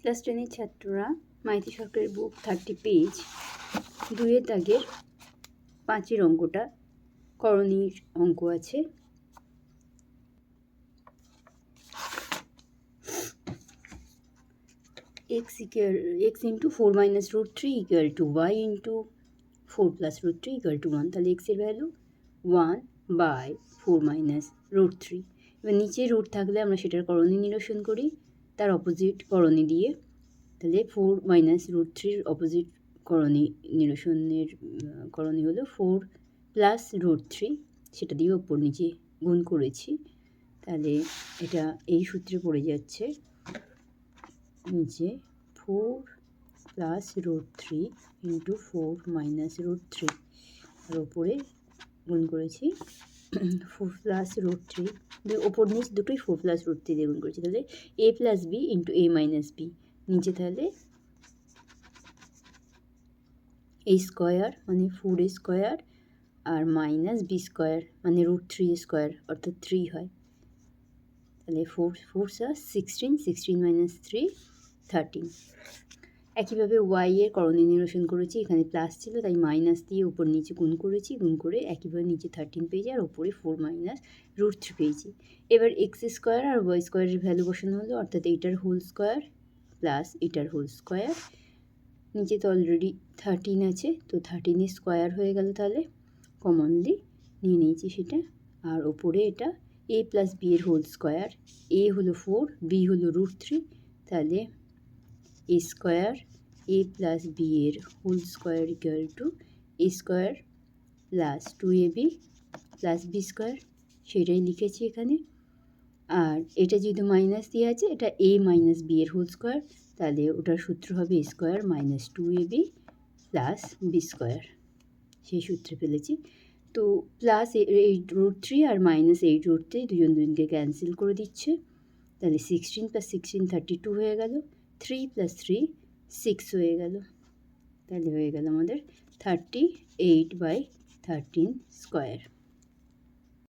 Class 10-এর ছাত্ররা মাইতি সরকারের বুক 30 page 2-এর দাগের 5-এর অঙ্কটা করণীর অঙ্ক আছে। x into 4 minus root 3 equal to y into 4 plus root 3 equal to 1। তাহলে x এর ভ্যালু 1 বাই 4 মাইনাস রুট 3। এবার নিচে রুট থাকলে আমরা সেটার করণী নিরসন করি তার অপোজিট করণী দিয়ে। তাহলে 4 মাইনাস রুট 3-র অপোজিট করণী নিরসনের করণী হলো 4 প্লাস রুট 3, সেটা দিয়ে ওপর নিচে গুণ করেছি। তাহলে এটা এই সূত্রে পড়ে যাচ্ছে নিচে 4 plus root 3 into 4 minus root 3, আর ওপরে গুণ করেছি 4 প্লাস রুট 3, ওপর নিচ দুটোই 4 প্লাস রুট 3 দিয়ে গুণ করেছি। তাহলে a plus B into a minus B, নিচে তাহলে a স্কোয়ার মানে 4a স্কোয়ার আর মাইনাস বি স্কোয়ার মানে রুট 3 স্কোয়ার অর্থাৎ 3 হয়। তাহলে 4 4 16, 16 মাইনাস 3 13। একইভাবে y এর করণী নিরসন করেছি, এখানে প্লাস ছিল তাই মাইনাস দিয়ে উপর নিচে গুণ করেছি, গুণ করে একইভাবে নিচে 13 পেয়েছি আর ওপরে 4 মাইনাস রুট 3 পেয়েছি। এবার এক্স স্কোয়ার আর ওয়াই স্কোয়ারের ভ্যালু বসানো হলো, অর্থাৎ এইটার হোল স্কোয়ার প্লাস এটার হোল স্কোয়ার। নিচে তো অলরেডি 13 আছে, তো 13 স্কোয়ার হয়ে গেল, তাহলে কমনলি নিয়ে নিয়েছি সেটা। আর ওপরে এটা a প্লাস বি এর হোল স্কোয়ার, a হলো 4, b হলো রুট 3, তাহলে a square a plus B এর whole square equal to a square plus 2ab plus B square, সেটাই লিখেছি এখানে। আর এটা যেহেতু মাইনাস দিয়ে আছে, এটা a মাইনাস বি এর হোল স্কোয়ার, তাহলে ওটার সূত্র হবে a square minus 2ab plus B square, সেই সূত্রে ফেলেছি। তো প্লাস 8 রুট 3 আর মাইনাস 8 রুট 3 দুজন দুজনকে ক্যান্সেল করে দিচ্ছে, তাহলে 16 প্লাস 16 32 হয়ে গেল, 3 প্লাস 3 6 হয়ে গেল। তাহলে হয়ে গেল আমাদের 38/13 স্কোয়ার।